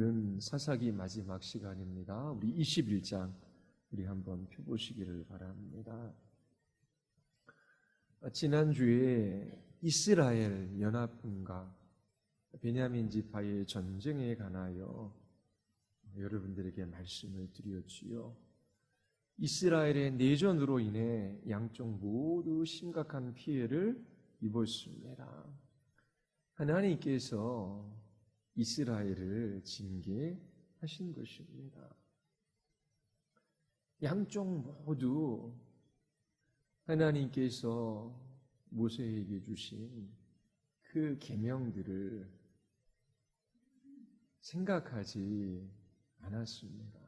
오늘은 사사기 마지막 시간입니다. 우리 21장 우리 한번 펴보시기를 바랍니다. 지난주에 이스라엘 연합군과 베냐민 지파의 전쟁에 관하여 여러분들에게 말씀을 드렸지요. 이스라엘의 내전으로 인해 양쪽 모두 심각한 피해를 입었습니다. 하나님께서 이스라엘을 징계하신 것입니다. 양쪽 모두 하나님께서 모세에게 주신 그 계명들을 생각하지 않았습니다.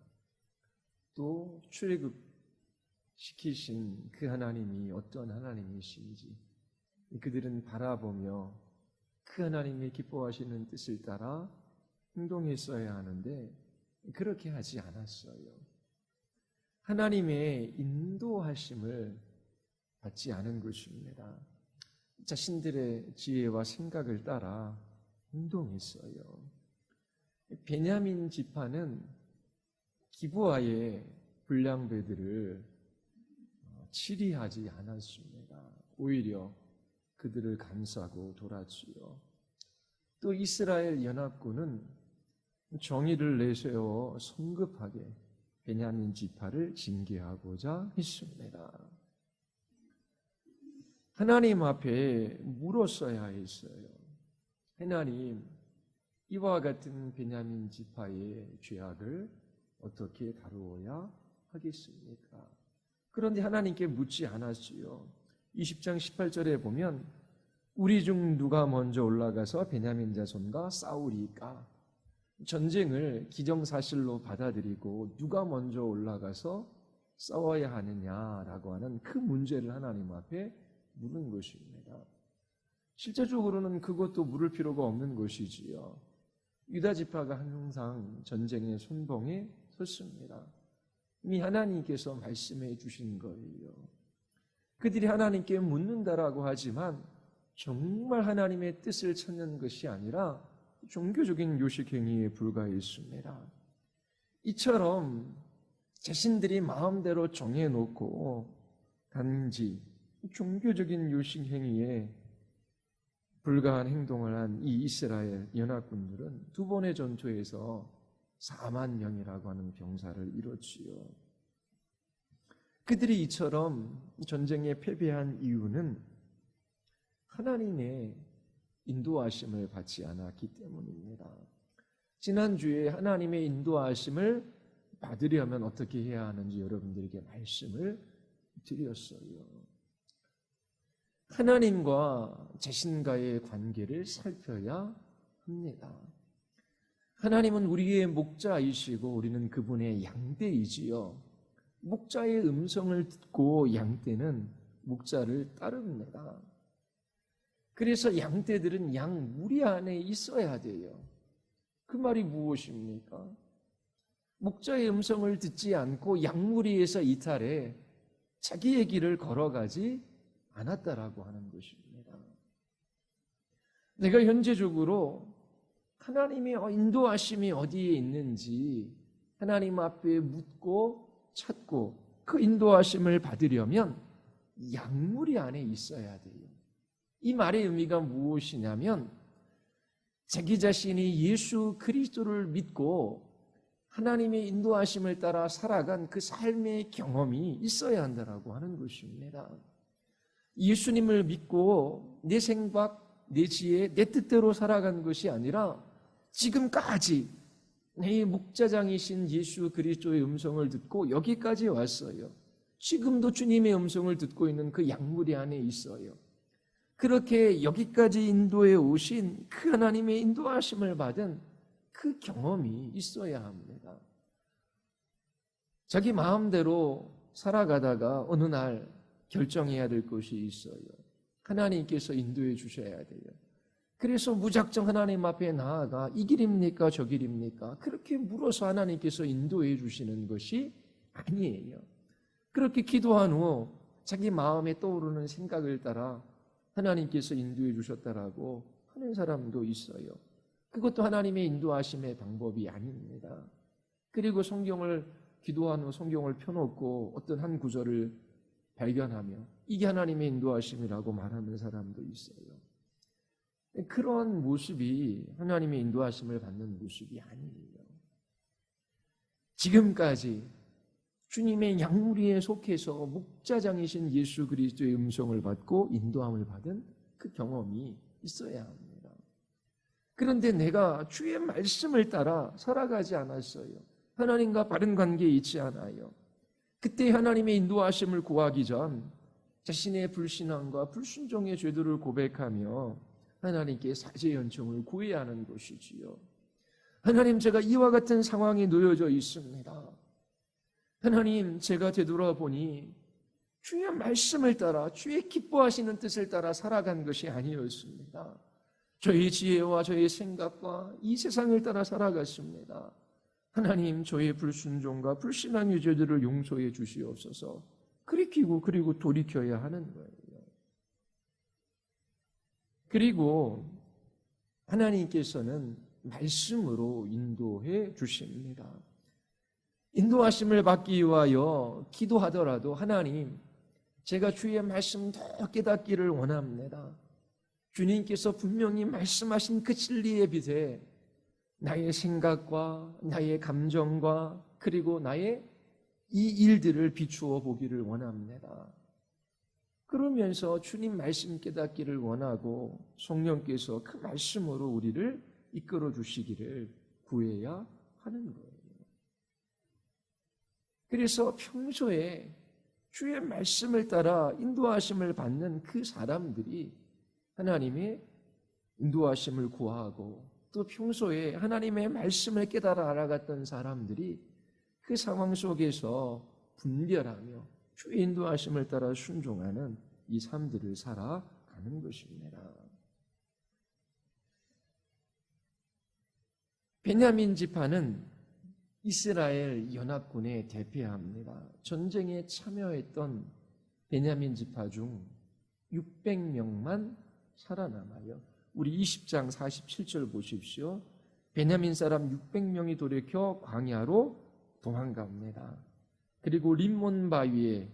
또 출애굽시키신 그 하나님이 어떤 하나님이신지 그들은 바라보며 그 하나님의 기뻐하시는 뜻을 따라 행동했어야 하는데 그렇게 하지 않았어요. 하나님의 인도하심을 받지 않은 것입니다. 자신들의 지혜와 생각을 따라 행동했어요. 베냐민 지파는 기브아의 불량배들을 치리하지 않았습니다. 오히려 그들을 감싸고 돌았지요. 또 이스라엘 연합군은 정의를 내세워 성급하게 베냐민 지파를 징계하고자 했습니다. 하나님 앞에 물었어야 했어요. 하나님, 이와 같은 베냐민 지파의 죄악을 어떻게 다루어야 하겠습니까? 그런데 하나님께 묻지 않았지요. 20장 18절에 보면 우리 중 누가 먼저 올라가서 베냐민 자손과 싸우리까? 전쟁을 기정사실로 받아들이고 누가 먼저 올라가서 싸워야 하느냐라고 하는 그 문제를 하나님 앞에 물은 것입니다. 실제적으로는 그것도 물을 필요가 없는 것이지요. 유다 지파가 항상 전쟁의 선봉에 섰습니다. 이미 하나님께서 말씀해 주신 거예요. 그들이 하나님께 묻는다라고 하지만 정말 하나님의 뜻을 찾는 것이 아니라 종교적인 요식 행위에 불과했습니다. 이처럼 자신들이 마음대로 정해놓고 단지 종교적인 요식 행위에 불과한 행동을 한 이 이스라엘 연합군들은 두 번의 전투에서 4만 명이라고 하는 병사를 잃었지요. 그들이 이처럼 전쟁에 패배한 이유는 하나님의 인도하심을 받지 않았기 때문입니다. 지난주에 하나님의 인도하심을 받으려면 어떻게 해야 하는지 여러분들에게 말씀을 드렸어요. 하나님과 자신과의 관계를 살펴야 합니다. 하나님은 우리의 목자이시고 우리는 그분의 양떼이지요. 목자의 음성을 듣고 양떼는 목자를 따릅니다. 그래서 양떼들은 양 무리 안에 있어야 돼요. 그 말이 무엇입니까? 목자의 음성을 듣지 않고 양무리에서 이탈해 자기의 길을 걸어가지 않았다라고 하는 것입니다. 내가 현재적으로 하나님의 인도하심이 어디에 있는지 하나님 앞에 묻고 찾고 그 인도하심을 받으려면 양무리 안에 있어야 돼요. 이 말의 의미가 무엇이냐면 자기 자신이 예수 그리스도를 믿고 하나님의 인도하심을 따라 살아간 그 삶의 경험이 있어야 한다라고 하는 것입니다. 예수님을 믿고 내 생각, 내 지혜, 내 뜻대로 살아간 것이 아니라 지금까지 내 목자장이신 예수 그리스도의 음성을 듣고 여기까지 왔어요. 지금도 주님의 음성을 듣고 있는 그 양무리 안에 있어요. 그렇게 여기까지 인도해 오신 그 하나님의 인도하심을 받은 그 경험이 있어야 합니다. 자기 마음대로 살아가다가 어느 날 결정해야 될 것이 있어요. 하나님께서 인도해 주셔야 돼요. 그래서 무작정 하나님 앞에 나아가 이 길입니까 저 길입니까? 그렇게 물어서 하나님께서 인도해 주시는 것이 아니에요. 그렇게 기도한 후 자기 마음에 떠오르는 생각을 따라 하나님께서 인도해 주셨다라고 하는 사람도 있어요. 그것도 하나님의 인도하심의 방법이 아닙니다. 그리고 성경을 기도한 후 성경을 펴놓고 어떤 한 구절을 발견하며 이게 하나님의 인도하심이라고 말하는 사람도 있어요. 그런 모습이 하나님의 인도하심을 받는 모습이 아니에요. 지금까지 주님의 양무리에 속해서 목자장이신 예수 그리스도의 음성을 받고 인도함을 받은 그 경험이 있어야 합니다. 그런데 내가 주의 말씀을 따라 살아가지 않았어요. 하나님과 바른 관계에 있지 않아요. 그때 하나님의 인도하심을 구하기 전 자신의 불신앙과 불순종의 죄들을 고백하며 하나님께 사죄 연청을 구해야 하는 것이지요. 하나님, 제가 이와 같은 상황에 놓여져 있습니다. 하나님, 제가 되돌아보니 주의 말씀을 따라 주의 기뻐하시는 뜻을 따라 살아간 것이 아니었습니다. 저의 지혜와 저의 생각과 이 세상을 따라 살아갔습니다. 하나님, 저의 불순종과 불신앙의 죄들을 용서해 주시옵소서. 그리고 돌이켜야 하는 거예요. 그리고 하나님께서는 말씀으로 인도해 주십니다. 인도하심을 받기 위하여 기도하더라도 하나님, 제가 주의 말씀 더 깨닫기를 원합니다. 주님께서 분명히 말씀하신 그 진리에 비해 나의 생각과 나의 감정과 그리고 나의 이 일들을 비추어 보기를 원합니다. 그러면서 주님 말씀 깨닫기를 원하고 성령께서 그 말씀으로 우리를 이끌어 주시기를 구해야 하는 거예요. 그래서 평소에 주의 말씀을 따라 인도하심을 받는 그 사람들이 하나님의 인도하심을 구하고 또 평소에 하나님의 말씀을 깨달아 알아갔던 사람들이 그 상황 속에서 분별하며 주의 인도하심을 따라 순종하는 이 삶들을 살아가는 것입니다. 베냐민 지파는 이스라엘 연합군에 대표합니다. 전쟁에 참여했던 베냐민 지파 중 600명만 살아남아요. 우리 20장 47절 보십시오. 베냐민 사람 600명이 돌이켜 광야로 도망갑니다. 그리고 림몬 바위에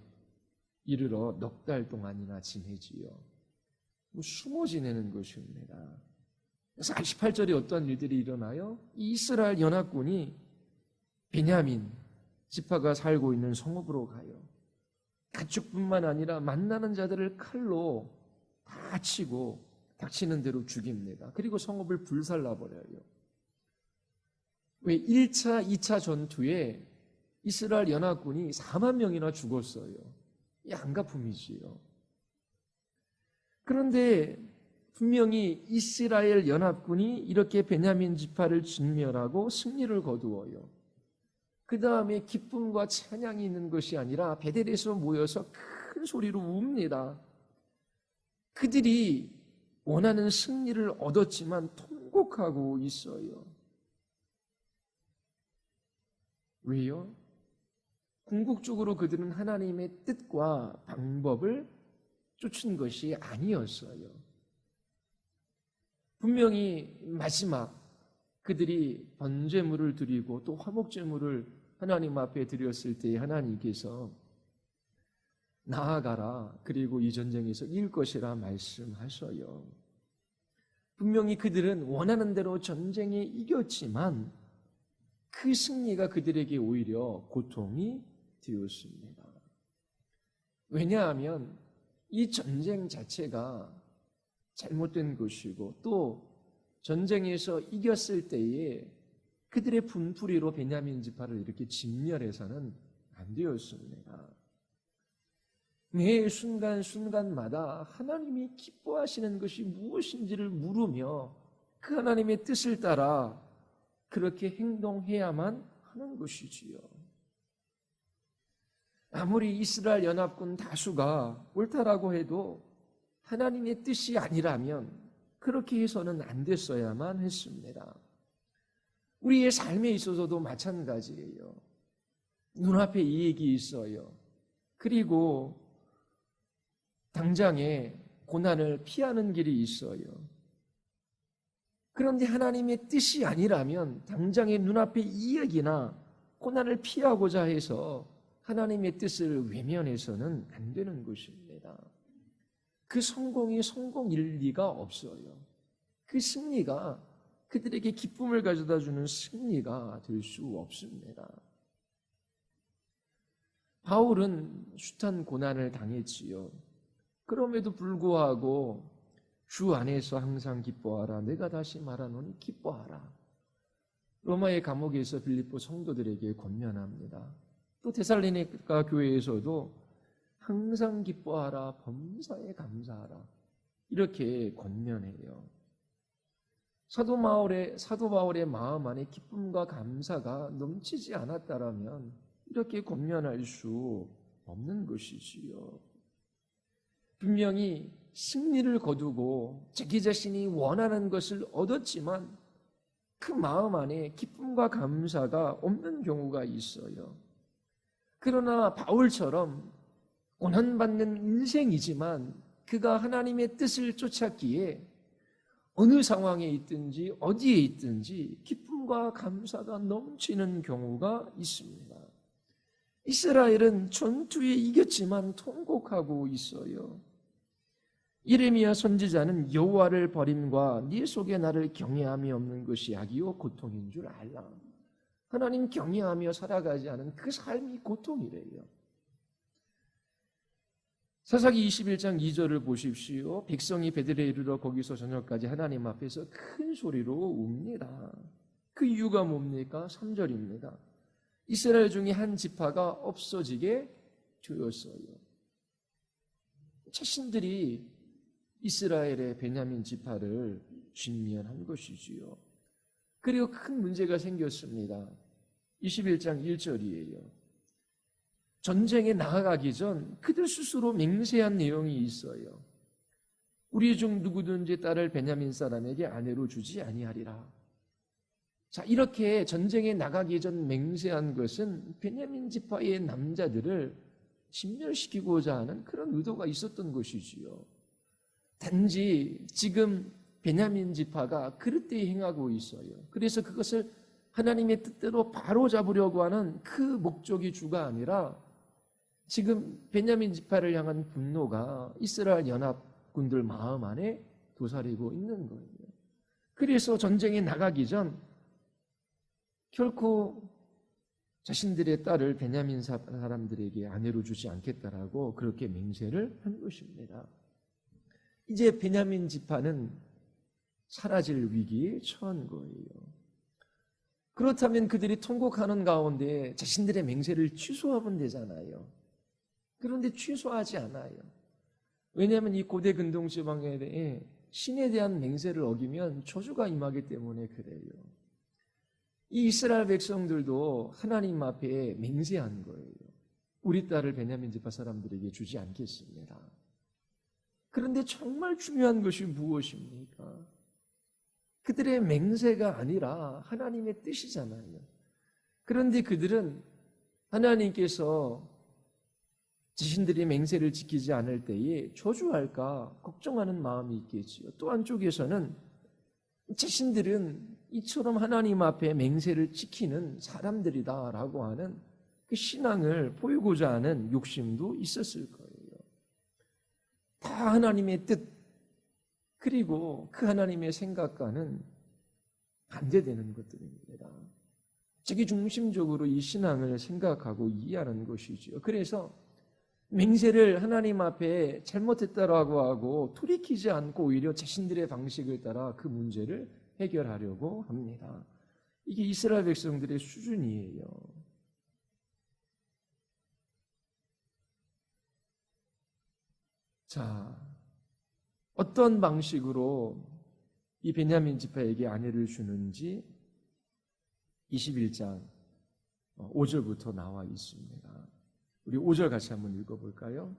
이르러 넉 달 동안이나 지내지요. 숨어 지내는 것입니다. 48절에 어떤 일들이 일어나요? 이스라엘 연합군이 베냐민 지파가 살고 있는 성읍으로 가요. 가축뿐만 아니라 만나는 자들을 칼로 다 치고 닥치는 대로 죽입니다. 그리고 성읍을 불살라버려요. 왜 1차, 2차 전투에 이스라엘 연합군이 4만 명이나 죽었어요. 이 안가품이지요. 그런데 분명히 이스라엘 연합군이 이렇게 베냐민 지파를 진멸하고 승리를 거두어요. 그 다음에 기쁨과 찬양이 있는 것이 아니라 베델에서 모여서 큰 소리로 웁니다. 그들이 원하는 승리를 얻었지만 통곡하고 있어요. 왜요? 궁극적으로 그들은 하나님의 뜻과 방법을 쫓은 것이 아니었어요. 분명히 마지막 그들이 번제물을 드리고 또 화목제물을 하나님 앞에 드렸을 때 하나님께서 나아가라, 그리고 이 전쟁에서 이길 것이라 말씀하셔요. 분명히 그들은 원하는 대로 전쟁에 이겼지만 그 승리가 그들에게 오히려 고통이 되었습니다. 왜냐하면 이 전쟁 자체가 잘못된 것이고 또 전쟁에서 이겼을 때에 그들의 분풀이로 베냐민 지파를 이렇게 진멸해서는 안 되었습니다. 매 순간순간마다 하나님이 기뻐하시는 것이 무엇인지를 물으며 그 하나님의 뜻을 따라 그렇게 행동해야만 하는 것이지요. 아무리 이스라엘 연합군 다수가 옳다라고 해도 하나님의 뜻이 아니라면 그렇게 해서는 안 됐어야만 했습니다. 우리의 삶에 있어서도 마찬가지예요. 눈앞에 이익이 있어요. 그리고 당장에 고난을 피하는 길이 있어요. 그런데 하나님의 뜻이 아니라면 당장의 눈앞의 이익이나 고난을 피하고자 해서 하나님의 뜻을 외면해서는 안 되는 것입니다. 그 성공이 성공일 리가 없어요. 그 승리가 그들에게 기쁨을 가져다 주는 승리가 될 수 없습니다. 바울은 숱한 고난을 당했지요. 그럼에도 불구하고 주 안에서 항상 기뻐하라. 내가 다시 말하노니 기뻐하라. 로마의 감옥에서 빌립보 성도들에게 권면합니다. 또 데살로니가 교회에서도 항상 기뻐하라. 범사에 감사하라. 이렇게 권면해요. 사도 바울의 마음 안에 기쁨과 감사가 넘치지 않았다라면 이렇게 권면할 수 없는 것이지요. 분명히 승리를 거두고 자기 자신이 원하는 것을 얻었지만 그 마음 안에 기쁨과 감사가 없는 경우가 있어요. 그러나 바울처럼 고난받는 인생이지만 그가 하나님의 뜻을 쫓았기에 어느 상황에 있든지 어디에 있든지 기쁨과 감사가 넘치는 경우가 있습니다. 이스라엘은 전투에 이겼지만 통곡하고 있어요. 예레미야 선지자는 여호와를 버림과 네 속에 나를 경외함이 없는 것이 악이요 고통인 줄 알라. 하나님 경외하며 살아가지 않은 그 삶이 고통이래요. 사사기 21장 2절을 보십시오. 백성이 베들레에 이르러 거기서 저녁까지 하나님 앞에서 큰 소리로 웁니다. 그 이유가 뭡니까? 3절입니다. 이스라엘 중에 한 지파가 없어지게 되었어요. 자신들이 이스라엘의 베냐민 지파를 진멸한 것이지요. 그리고 큰 문제가 생겼습니다. 21장 1절이에요. 전쟁에 나아가기 전 그들 스스로 맹세한 내용이 있어요. 우리 중 누구든지 딸을 베냐민 사람에게 아내로 주지 아니하리라. 자, 이렇게 전쟁에 나가기 전 맹세한 것은 베냐민 지파의 남자들을 진멸시키고자 하는 그런 의도가 있었던 것이지요. 단지 지금 베냐민 지파가 그릇되이 행하고 있어요. 그래서 그것을 하나님의 뜻대로 바로잡으려고 하는 그 목적이 주가 아니라 지금 베냐민 지파를 향한 분노가 이스라엘 연합군들 마음 안에 도사리고 있는 거예요. 그래서 전쟁에 나가기 전 결코 자신들의 딸을 베냐민 사람들에게 아내로 주지 않겠다라고 그렇게 맹세를 한 것입니다. 이제 베냐민 지파는 사라질 위기에 처한 거예요. 그렇다면 그들이 통곡하는 가운데 자신들의 맹세를 취소하면 되잖아요. 그런데 취소하지 않아요. 왜냐하면 이 고대 근동 지방에 대해 신에 대한 맹세를 어기면 저주가 임하기 때문에 그래요. 이 이스라엘 백성들도 하나님 앞에 맹세한 거예요. 우리 딸을 베냐민 지파 사람들에게 주지 않겠습니다. 그런데 정말 중요한 것이 무엇입니까? 그들의 맹세가 아니라 하나님의 뜻이잖아요. 그런데 그들은 하나님께서 자신들이 맹세를 지키지 않을 때에 저주할까 걱정하는 마음이 있겠지요. 또 한쪽에서는 자신들은 이처럼 하나님 앞에 맹세를 지키는 사람들이다라고 하는 그 신앙을 보이고자 하는 욕심도 있었을 거예요. 다 하나님의 뜻, 그리고 그 하나님의 생각과는 반대되는 것들입니다. 자기 중심적으로 이 신앙을 생각하고 이해하는 것이죠. 그래서 맹세를 하나님 앞에 잘못했다라고 하고 돌이키지 않고 오히려 자신들의 방식을 따라 그 문제를 해결하려고 합니다. 이게 이스라엘 백성들의 수준이에요. 자, 어떤 방식으로 이 베냐민 지파에게 아내를 주는지 21장 5절부터 나와 있습니다. 우리 5절 같이 한번 읽어볼까요?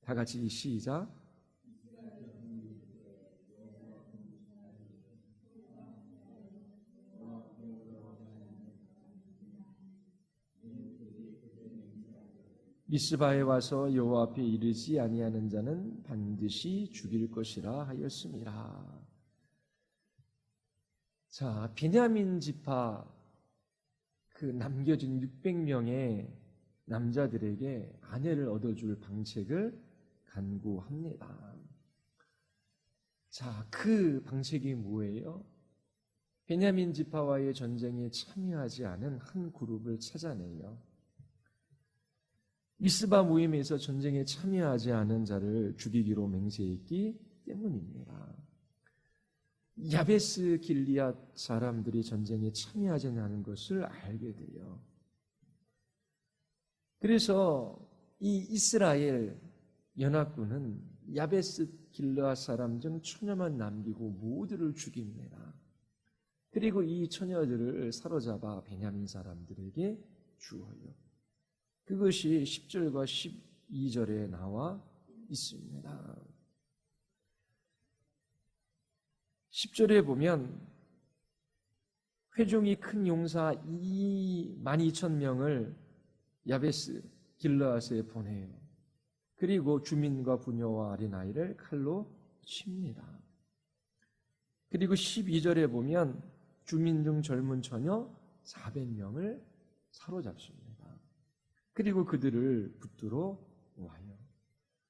다 같이 시작. 미스바에 와서 여호와 앞에 이르지 아니하는 자는 반드시 죽일 것이라 하였습니다. 자, 베냐민 지파 그 남겨진 600명의 남자들에게 아내를 얻어줄 방책을 간구합니다. 자, 그 방책이 뭐예요? 베냐민 지파와의 전쟁에 참여하지 않은 한 그룹을 찾아내요. 미스바 모임에서 전쟁에 참여하지 않은 자를 죽이기로 맹세했기 때문입니다. 야베스 길리앗 사람들이 전쟁에 참여하지 않은 것을 알게 돼요. 그래서 이 이스라엘 연합군은 야베스 길리앗 사람 중 처녀만 남기고 모두를 죽입니다. 그리고 이 처녀들을 사로잡아 베냐민 사람들에게 주어요. 그것이 10절과 12절에 나와 있습니다. 10절에 보면 회중이 큰 용사 22,000명을 야베스 길르앗에 보내요. 그리고 주민과 부녀와 어린아이를 칼로 칩니다. 그리고 12절에 보면 주민 중 젊은 처녀 400명을 사로잡습니다. 그리고 그들을 붙들어 와요.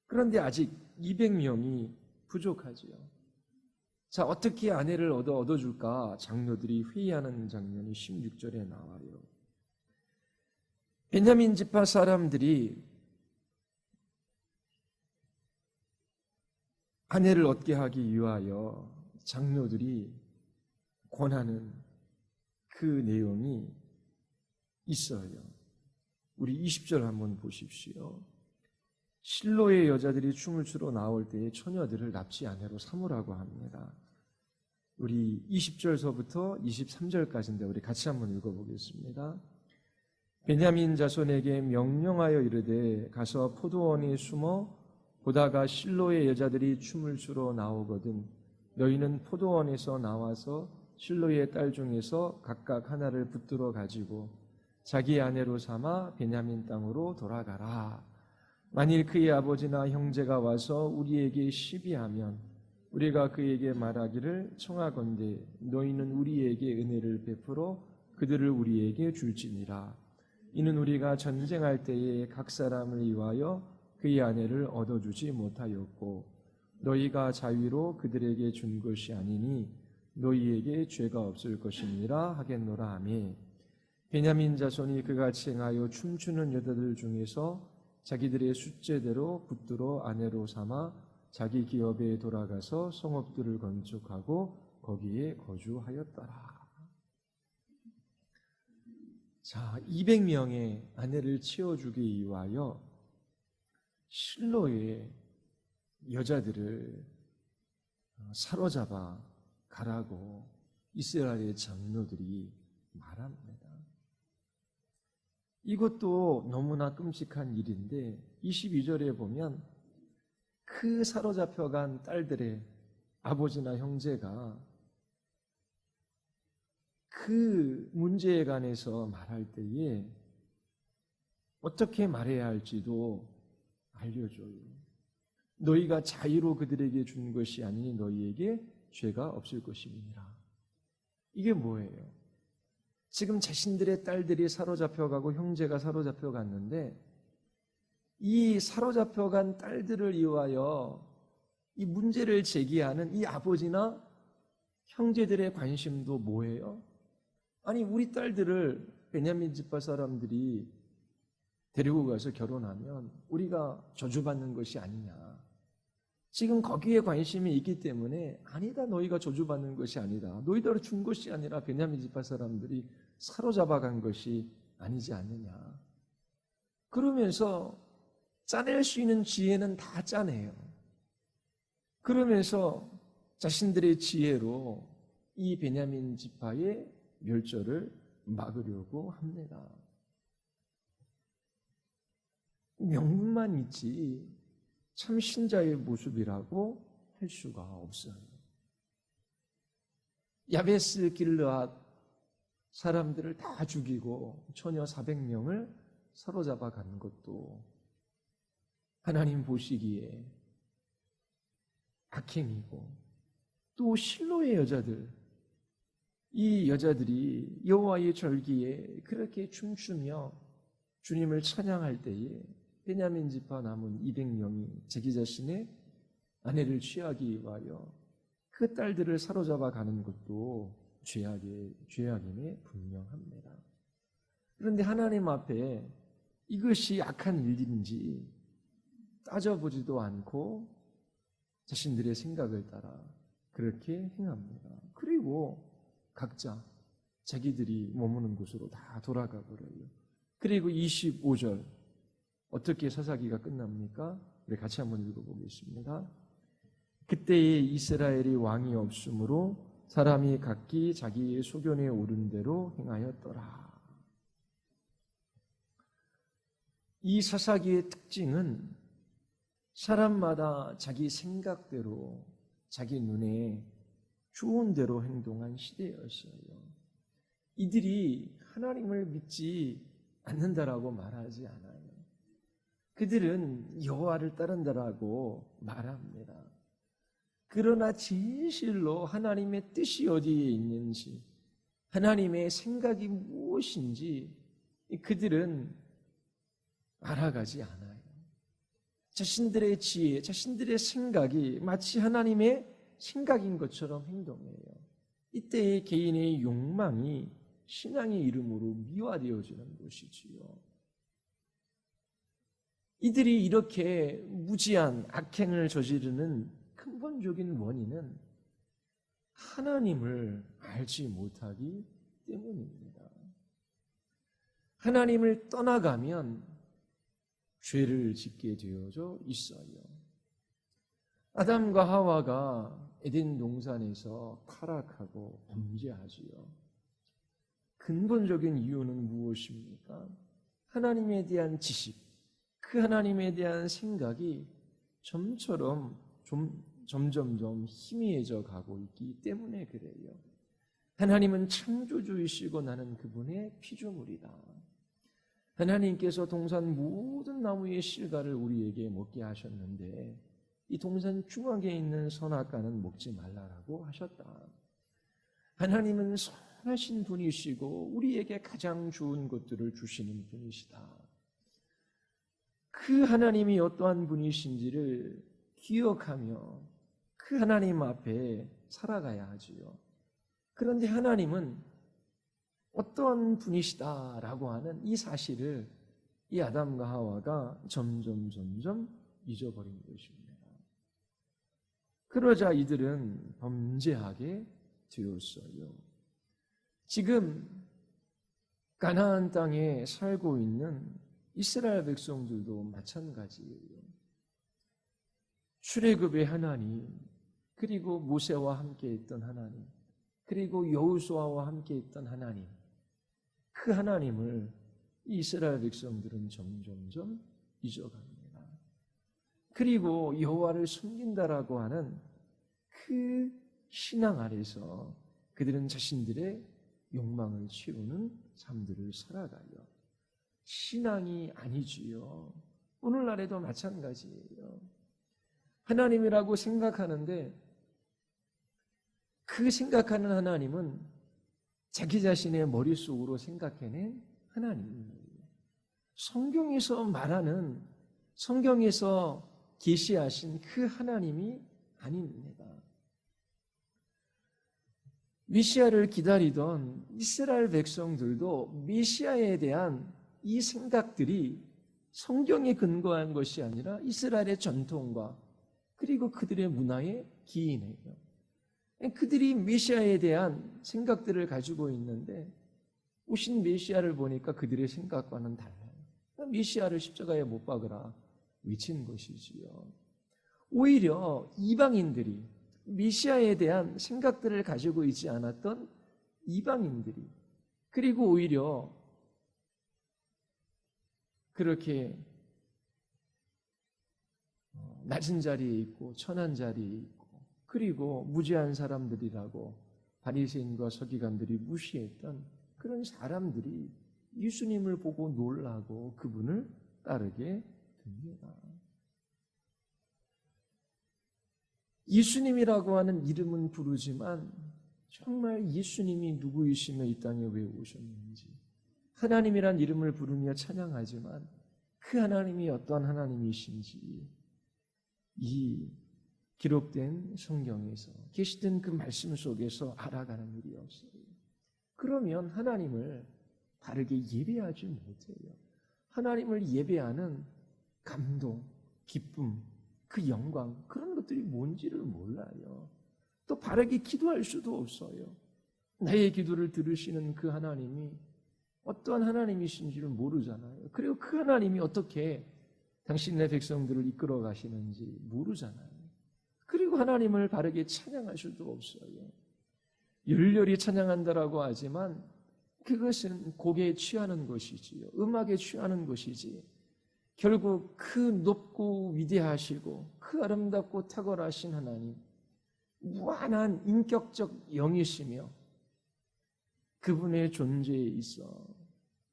그런데 아직 200명이 부족하지요. 자, 어떻게 아내를 얻어줄까? 장로들이 회의하는 장면이 16절에 나와요. 베냐민 지파 사람들이 아내를 얻게 하기 위하여 장로들이 권하는 그 내용이 있어요. 우리 20절 한번 보십시오. 실로의 여자들이 춤을 추러 나올 때에 처녀들을 납치 아내로 삼으라고 합니다. 우리 20절서부터 23절까지인데 우리 같이 한번 읽어보겠습니다. 베냐민 자손에게 명령하여 이르되 가서 포도원에 숨어 보다가 실로의 여자들이 춤을 추러 나오거든 너희는 포도원에서 나와서 실로의 딸 중에서 각각 하나를 붙들어 가지고 자기 아내로 삼아 베냐민 땅으로 돌아가라. 만일 그의 아버지나 형제가 와서 우리에게 시비하면 우리가 그에게 말하기를 청하건대 너희는 우리에게 은혜를 베풀어 그들을 우리에게 줄지니라. 이는 우리가 전쟁할 때에 각 사람을 위하여 그의 아내를 얻어주지 못하였고 너희가 자위로 그들에게 준 것이 아니니 너희에게 죄가 없을 것이니라 하겠노라 하며 베냐민 자손이 그같이 행하여 춤추는 여자들 중에서 자기들의 숫제대로 붙들어 아내로 삼아 자기 기업에 돌아가서 성읍들을 건축하고 거기에 거주하였더라. 자, 200명의 아내를 채워주기 위하여 실로의 여자들을 사로잡아 가라고 이스라엘의 장로들이 말합니다. 이것도 너무나 끔찍한 일인데 22절에 보면 그 사로잡혀간 딸들의 아버지나 형제가 그 문제에 관해서 말할 때에 어떻게 말해야 할지도 알려줘요. 너희가 자유로 그들에게 준 것이 아니니 너희에게 죄가 없을 것임이니라. 이게 뭐예요? 지금 자신들의 딸들이 사로잡혀가고 형제가 사로잡혀갔는데 이 사로잡혀간 딸들을 위하여 이 문제를 제기하는 이 아버지나 형제들의 관심도 뭐예요? 아니 우리 딸들을 베냐민 지파 사람들이 데리고 가서 결혼하면 우리가 저주받는 것이 아니냐. 지금 거기에 관심이 있기 때문에 아니다. 너희가 저주받는 것이 아니다. 너희들을 준 것이 아니라 베냐민 지파 사람들이 사로잡아간 것이 아니지 않느냐. 그러면서 짜낼 수 있는 지혜는 다 짜내요. 그러면서 자신들의 지혜로 이 베냐민 지파의 멸절을 막으려고 합니다. 명분만 있지 참 신자의 모습이라고 할 수가 없어요. 야베스 길르앗 사람들을 다 죽이고 처녀 400명을 사로잡아 가는 것도 하나님 보시기에 악행이고 또 실로의 여자들 이 여자들이 여호와의 절기에 그렇게 춤추며 주님을 찬양할 때에 베냐민 지파 남은 200명이 자기 자신의 아내를 취하기 위하여 그 딸들을 사로잡아 가는 것도 죄악임에 분명합니다. 그런데 하나님 앞에 이것이 악한 일인지 따져보지도 않고 자신들의 생각을 따라 그렇게 행합니다. 그리고 각자 자기들이 머무는 곳으로 다 돌아가 버려요. 그리고 25절 어떻게 사사기가 끝납니까? 우리 같이 한번 읽어보겠습니다. 그때에 이스라엘이 왕이 없으므로 사람이 각기 자기의 소견에 오른 대로 행하였더라. 이 사사기의 특징은 사람마다 자기 생각대로 자기 눈에 좋은 대로 행동한 시대였어요. 이들이 하나님을 믿지 않는다라고 말하지 않아요. 그들은 여호와를 따른다라고 말합니다. 그러나 진실로 하나님의 뜻이 어디에 있는지, 하나님의 생각이 무엇인지 그들은 알아가지 않아요. 자신들의 지혜, 자신들의 생각이 마치 하나님의 생각인 것처럼 행동해요. 이때의 개인의 욕망이 신앙의 이름으로 미화되어지는 것이지요. 이들이 이렇게 무지한 악행을 저지르는 근본적인 원인은 하나님을 알지 못하기 때문입니다. 하나님을 떠나가면 죄를 짓게 되어져 있어요. 아담과 하와가 에덴 동산에서 타락하고 범죄하지요. 근본적인 이유는 무엇입니까? 하나님에 대한 지식, 그 하나님에 대한 생각이 점점 희미해져 가고 있기 때문에 그래요. 하나님은 창조주이시고 나는 그분의 피조물이다. 하나님께서 동산 모든 나무의 실과를 우리에게 먹게 하셨는데 이 동산 중앙에 있는 선악과는 먹지 말라라고 하셨다. 하나님은 선하신 분이시고 우리에게 가장 좋은 것들을 주시는 분이시다. 그 하나님이 어떠한 분이신지를 기억하며 그 하나님 앞에 살아가야 하지요. 그런데 하나님은 어떤 분이시다라고 하는 이 사실을 이 아담과 하와가 점점 잊어버린 것입니다. 그러자 이들은 범죄하게 되었어요. 지금 가나안 땅에 살고 있는 이스라엘 백성들도 마찬가지예요. 출애굽의 하나님, 그리고 모세와 함께 있던 하나님, 그리고 여호수아와 함께 있던 하나님, 그 하나님을 이스라엘 백성들은 점점 잊어갑니다. 그리고 여호와를 숨긴다라고 하는 그 신앙 아래서 그들은 자신들의 욕망을 채우는 삶들을 살아가요. 신앙이 아니지요. 오늘날에도 마찬가지예요. 하나님이라고 생각하는데 그 생각하는 하나님은 자기 자신의 머릿속으로 생각해낸 하나님이에요. 성경에서 말하는, 성경에서 계시하신 그 하나님이 아닙니다. 메시아를 기다리던 이스라엘 백성들도 메시아에 대한 이 생각들이 성경에 근거한 것이 아니라 이스라엘의 전통과 그리고 그들의 문화에 기인해요. 그들이 메시아에 대한 생각들을 가지고 있는데 오신 메시아를 보니까 그들의 생각과는 달라요. 메시아를 십자가에 못 박으라 외친 것이지요. 오히려 이방인들이 메시아에 대한 생각들을 가지고 있지 않았던 이방인들이, 그리고 오히려 그렇게 낮은 자리에 있고 천한 자리에 있고 그리고 무지한 사람들이라고 바리새인과 서기관들이 무시했던 그런 사람들이 예수님을 보고 놀라고 그분을 따르게 됩니다. 예수님이라고 하는 이름은 부르지만 정말 예수님이 누구이시며 이 땅에 왜 오셨는지, 하나님이란 이름을 부르며 찬양하지만 그 하나님이 어떠한 하나님이신지 이 기록된 성경에서 계시된 그 말씀 속에서 알아가는 일이 없어요. 그러면 하나님을 바르게 예배하지 못해요. 하나님을 예배하는 감동, 기쁨, 그 영광, 그런 것들이 뭔지를 몰라요. 또 바르게 기도할 수도 없어요. 나의 기도를 들으시는 그 하나님이 어떠한 하나님이신지를 모르잖아요. 그리고 그 하나님이 어떻게 당신네 백성들을 이끌어 가시는지 모르잖아요. 그리고 하나님을 바르게 찬양할 수도 없어요. 열렬히 찬양한다라고 하지만 그것은 곡에 취하는 것이지요. 음악에 취하는 것이지. 결국 그 높고 위대하시고 그 아름답고 탁월하신 하나님, 무한한 인격적 영이시며 그분의 존재에 있어,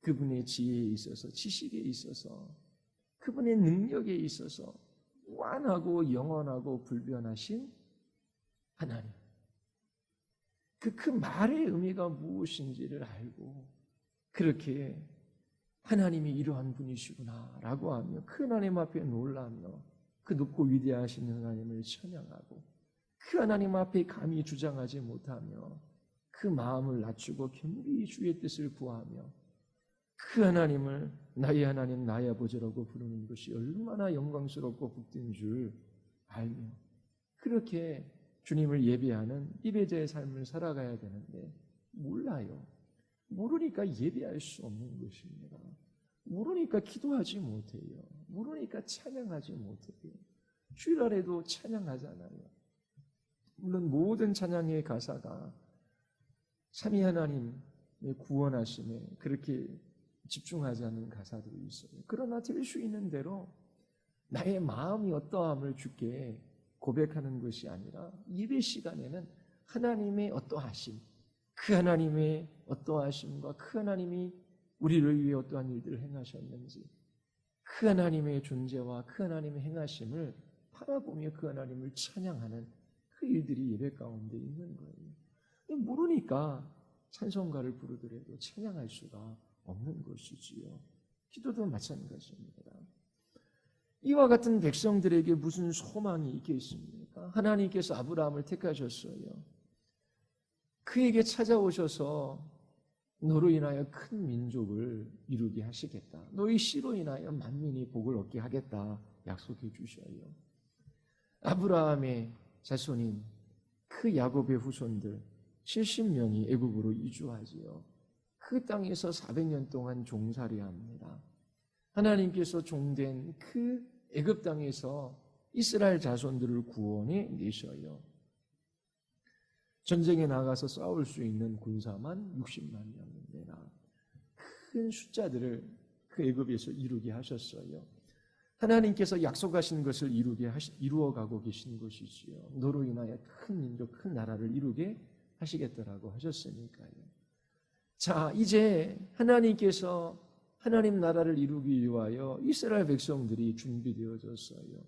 그분의 지혜에 있어서, 지식에 있어서, 그분의 능력에 있어서 무한하고 영원하고 불변하신 하나님. 그 말의 의미가 무엇인지를 알고 그렇게 하나님이 이러한 분이시구나라고 하며 그 하나님 앞에 놀라며 그 높고 위대하신 하나님을 찬양하고 그 하나님 앞에 감히 주장하지 못하며 그 마음을 낮추고 겸비히 주의 뜻을 구하며 그 하나님을 나의 하나님 나의 아버지라고 부르는 것이 얼마나 영광스럽고 복된 줄 알며 그렇게 주님을 예배하는 예배자의 삶을 살아가야 되는데 몰라요. 모르니까 예배할 수 없는 것입니다. 모르니까 기도하지 못해요. 모르니까 찬양하지 못해요. 주일날에도 찬양하잖아요. 물론 모든 찬양의 가사가 삼위 하나님의 구원하심에 그렇게 집중하지 않는 가사들이 있어요. 그러나 될 수 있는 대로 나의 마음이 어떠함을 주께 고백하는 것이 아니라 예배 시간에는 하나님의 어떠하심, 그 하나님의 어떠하심과 그 하나님이 우리를 위해 어떠한 일들을 행하셨는지 그 하나님의 존재와 그 하나님의 행하심을 바라보며 그 하나님을 찬양하는 그 일들이 예배 가운데 있는 거예요. 모르니까 찬송가를 부르더라도 찬양할 수가 없는 것이지요. 기도도 마찬가지입니다. 이와 같은 백성들에게 무슨 소망이 있겠습니까? 하나님께서 아브라함을 택하셨어요. 그에게 찾아오셔서 너로 인하여 큰 민족을 이루게 하시겠다. 너희 씨로 인하여 만민이 복을 얻게 하겠다. 약속해 주셔요. 아브라함의 자손인 그 야곱의 후손들 70명이 애굽으로 이주하지요. 그 땅에서 400년 동안 종살이 합니다. 하나님께서 종된 그 애굽 땅에서 이스라엘 자손들을 구원해 내셔요. 전쟁에 나가서 싸울 수 있는 군사만 60만 명인데나 큰 숫자들을 그 애굽에서 이루게 하셨어요. 하나님께서 약속하신 것을 이루어가고 계신 것이지요. 너로 인하여 큰 민족, 큰 나라를 이루게 하시겠다라고 하셨으니까요. 자, 이제 하나님께서 하나님 나라를 이루기 위하여 이스라엘 백성들이 준비되어졌어요.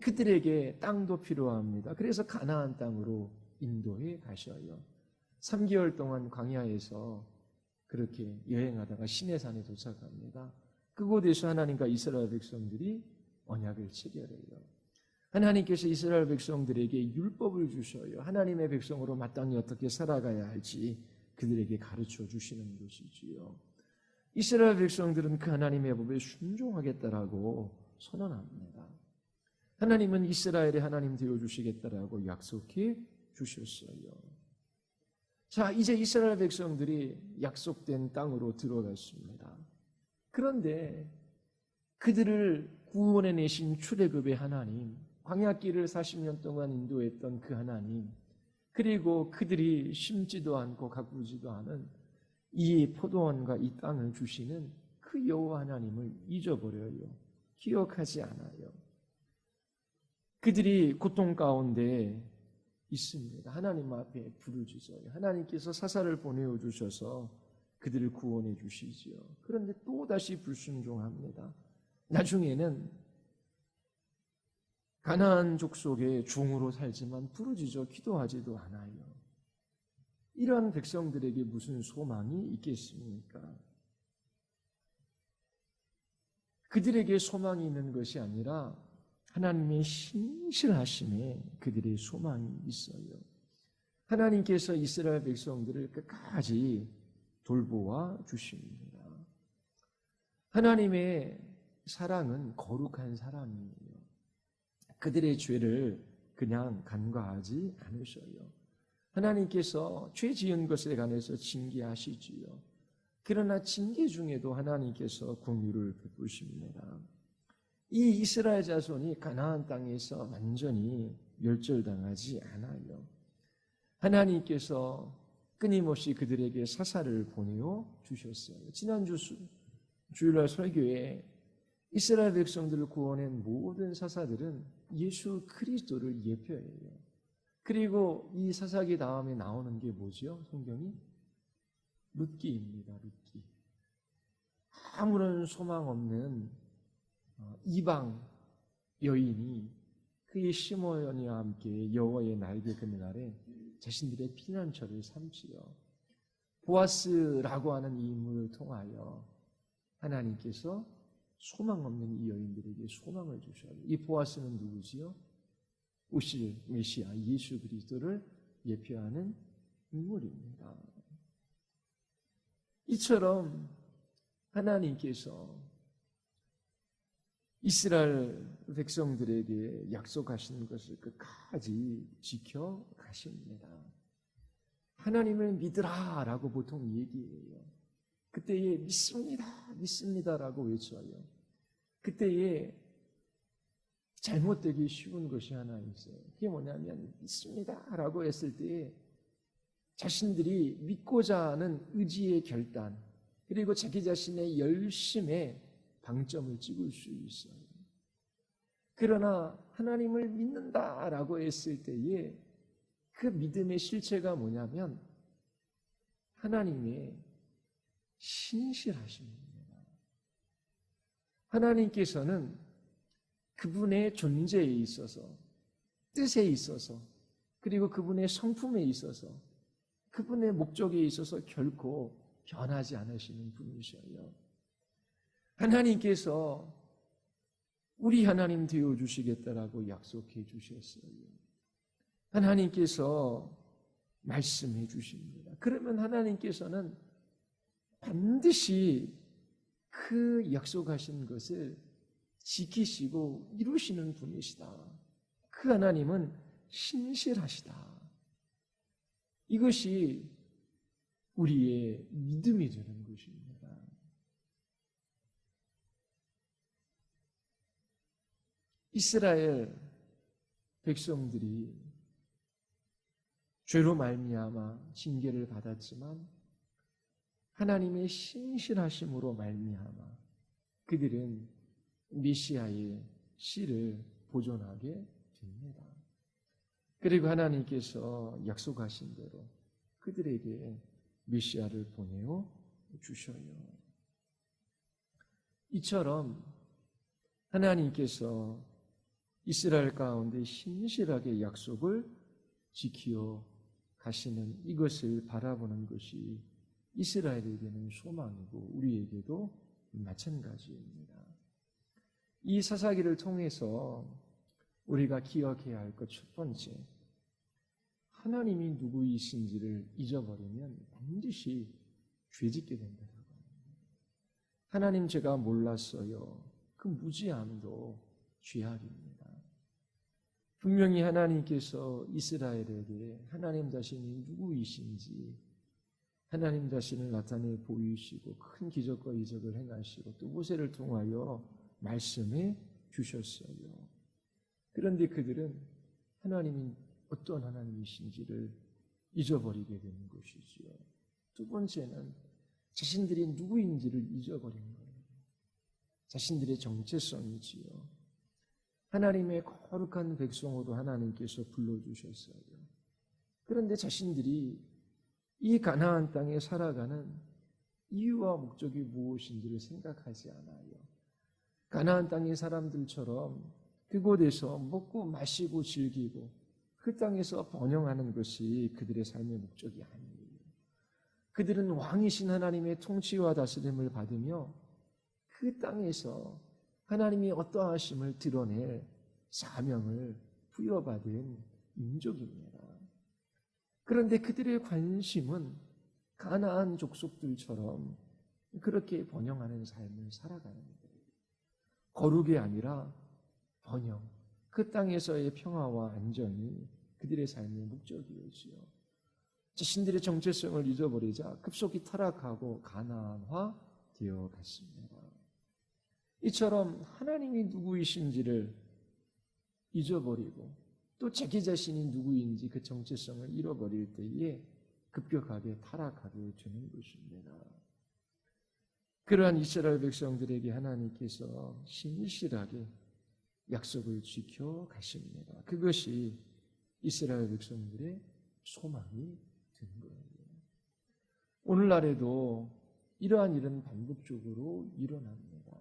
그들에게 땅도 필요합니다. 그래서 가나안 땅으로 인도해 가셔요. 3개월 동안 광야에서 그렇게 여행하다가 시내산에 도착합니다. 그곳에서 하나님과 이스라엘 백성들이 언약을 체결해요. 하나님께서 이스라엘 백성들에게 율법을 주셔요. 하나님의 백성으로 마땅히 어떻게 살아가야 할지 그들에게 가르쳐 주시는 것이지요. 이스라엘 백성들은 그 하나님의 법에 순종하겠다라고 선언합니다. 하나님은 이스라엘의 하나님 되어주시겠다라고 약속해 주셨어요. 자, 이제 이스라엘 백성들이 약속된 땅으로 들어갔습니다. 그런데 그들을 구원해 내신 출애굽의 하나님, 광야길을 40년 동안 인도했던 그 하나님, 그리고 그들이 심지도 않고 가꾸지도 않은 이 포도원과 이 땅을 주시는 그 여호와 하나님을 잊어버려요. 기억하지 않아요. 그들이 고통 가운데 있습니다. 하나님 앞에 부르짖어요. 하나님께서 사사를 보내어 주셔서 그들을 구원해 주시지요. 그런데 또다시 불순종합니다. 나중에는 가나안 족속의 종으로 살지만 부르짖어 기도하지도 않아요. 이러한 백성들에게 무슨 소망이 있겠습니까? 그들에게 소망이 있는 것이 아니라 하나님의 신실하심에 그들의 소망이 있어요. 하나님께서 이스라엘 백성들을 끝까지 돌보아 주십니다. 하나님의 사랑은 거룩한 사랑이에요. 그들의 죄를 그냥 간과하지 않으셔요. 하나님께서 죄 지은 것에 관해서 징계하시지요. 그러나 징계 중에도 하나님께서 긍휼을 베푸십니다. 이 이스라엘 자손이 가나안 땅에서 완전히 멸절당하지 않아요. 하나님께서 끊임없이 그들에게 사사를 보내어 주셨어요. 지난주 주일날 설교에 이스라엘 백성들을 구원한 모든 사사들은 예수 그리스도를 예표해요. 그리고 이 사사기 다음에 나오는 게 뭐죠? 성경이? 룻기입니다. 룻기. 아무런 소망 없는 이방 여인이 그의 시므온이와 함께 여호와의 날개 그늘 아래 자신들의 피난처를 삼지요. 보아스라고 하는 이 인물을 통하여 하나님께서 소망 없는 이 여인들에게 소망을 주셔요. 이 보아스는 누구지요? 오실 메시아 예수 그리스도를 예표하는 인물입니다. 이처럼 하나님께서 이스라엘 백성들에게 약속하신 것을 끝까지 지켜가십니다. 하나님을 믿으라라고 보통 얘기해요. 그때에 믿습니다라고 외쳐요. 그때에 잘못되기 쉬운 것이 하나 있어요. 그게 뭐냐면 믿습니다라고 했을 때에 자신들이 믿고자 하는 의지의 결단 그리고 자기 자신의 열심에 방점을 찍을 수 있어요. 그러나 하나님을 믿는다라고 했을 때에 그 믿음의 실체가 뭐냐면 하나님의 신실하심입니다. 하나님께서는 그분의 존재에 있어서 뜻에 있어서 그리고 그분의 성품에 있어서 그분의 목적에 있어서 결코 변하지 않으시는 분이셔요. 하나님께서 우리 하나님 되어주시겠다라고 약속해 주셨어요. 하나님께서 말씀해 주십니다. 그러면 하나님께서는 반드시 그 약속하신 것을 지키시고 이루시는 분이시다. 그 하나님은 신실하시다. 이것이 우리의 믿음이 되는 것입니다. 이스라엘 백성들이 죄로 말미암아 징계를 받았지만 하나님의 신실하심으로 말미암아 그들은 메시아의 씨를 보존하게 됩니다. 그리고 하나님께서 약속하신 대로 그들에게 메시아를 보내어 주셔요. 이처럼 하나님께서 이스라엘 가운데 신실하게 약속을 지키어 가시는 이것을 바라보는 것이 이스라엘에게는 소망이고 우리에게도 마찬가지입니다. 이 사사기를 통해서 우리가 기억해야 할 것 첫 번째, 하나님이 누구이신지를 잊어버리면 반드시 죄짓게 된다고 합니다. 하나님 제가 몰랐어요. 그 무지함도 죄악입니다. 분명히 하나님께서 이스라엘에게 하나님 자신이 누구이신지 하나님 자신을 나타내 보이시고 큰 기적과 이적을 행하시고 또 모세를 통하여 말씀해 주셨어요. 그런데 그들은 하나님이 어떤 하나님이신지를 잊어버리게 되는 것이지요. 두 번째는 자신들이 누구인지를 잊어버린 거예요. 자신들의 정체성이지요. 하나님의 거룩한 백성으로 하나님께서 불러주셨어요. 그런데 자신들이 이 가나안 땅에 살아가는 이유와 목적이 무엇인지를 생각하지 않아요. 가나안 땅의 사람들처럼 그곳에서 먹고 마시고 즐기고 그 땅에서 번영하는 것이 그들의 삶의 목적이 아니에요. 그들은 왕이신 하나님의 통치와 다스림을 받으며 그 땅에서 하나님이 어떠하심을 드러낼 사명을 부여받은 민족입니다. 그런데 그들의 관심은 가나안 족속들처럼 그렇게 번영하는 삶을 살아가는 거예요. 거룩이 아니라 번영, 그 땅에서의 평화와 안정이 그들의 삶의 목적이었지요. 자신들의 정체성을 잊어버리자 급속히 타락하고 가나안화 되어 갔습니다. 이처럼 하나님이 누구이신지를 잊어버리고 또 자기 자신이 누구인지 그 정체성을 잃어버릴 때에 급격하게 타락하게 되는 것입니다. 그러한 이스라엘 백성들에게 하나님께서 신실하게 약속을 지켜 가십니다. 그것이 이스라엘 백성들의 소망이 된 거예요. 오늘날에도 이러한 일은 반복적으로 일어납니다.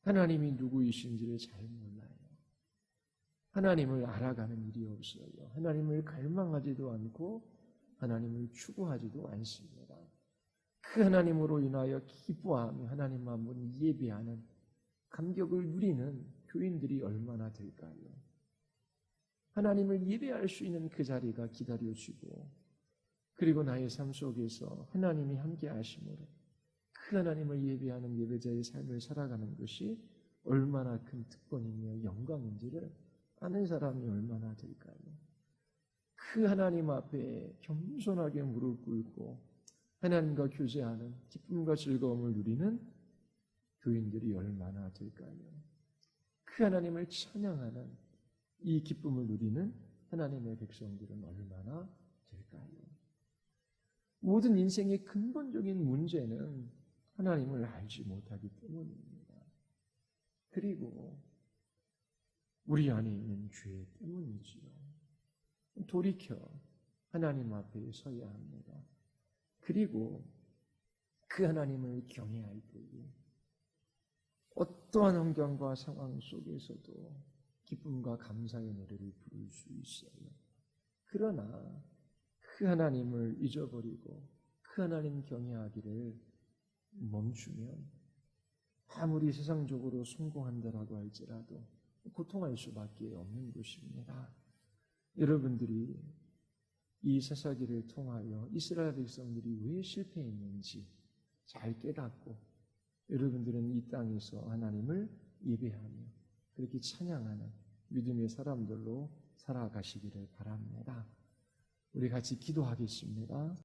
하나님이 누구이신지를 잘 몰라요. 하나님을 알아가는 일이 없어요. 하나님을 갈망하지도 않고 하나님을 추구하지도 않습니다. 그 하나님으로 인하여 기뻐하며 하나님 한 분 예배하는 감격을 누리는 교인들이 얼마나 될까요? 하나님을 예배할 수 있는 그 자리가 기다려지고 그리고 나의 삶 속에서 하나님이 함께 하심으로 그 하나님을 예배하는 예배자의 삶을 살아가는 것이 얼마나 큰 특권이며 영광인지를 아는 사람이 얼마나 될까요? 그 하나님 앞에 겸손하게 무릎 꿇고 하나님과 교제하는 기쁨과 즐거움을 누리는 교인들이 얼마나 될까요? 그 하나님을 찬양하는 이 기쁨을 누리는 하나님의 백성들은 얼마나 될까요? 모든 인생의 근본적인 문제는 하나님을 알지 못하기 때문입니다. 그리고 우리 안에 있는 죄 때문이지요. 돌이켜 하나님 앞에 서야 합니다. 그리고 그 하나님을 경외할 때에 어떠한 환경과 상황 속에서도 기쁨과 감사의 노래를 부를 수 있어요. 그러나 그 하나님을 잊어버리고 그 하나님 경외하기를 멈추면 아무리 세상적으로 성공한다라고 할지라도 고통할 수밖에 없는 것입니다. 여러분들이 이 사사기를 통하여 이스라엘 백성들이 왜 실패했는지 잘 깨닫고 여러분들은 이 땅에서 하나님을 예배하며 그렇게 찬양하는 믿음의 사람들로 살아가시기를 바랍니다. 우리 같이 기도하겠습니다.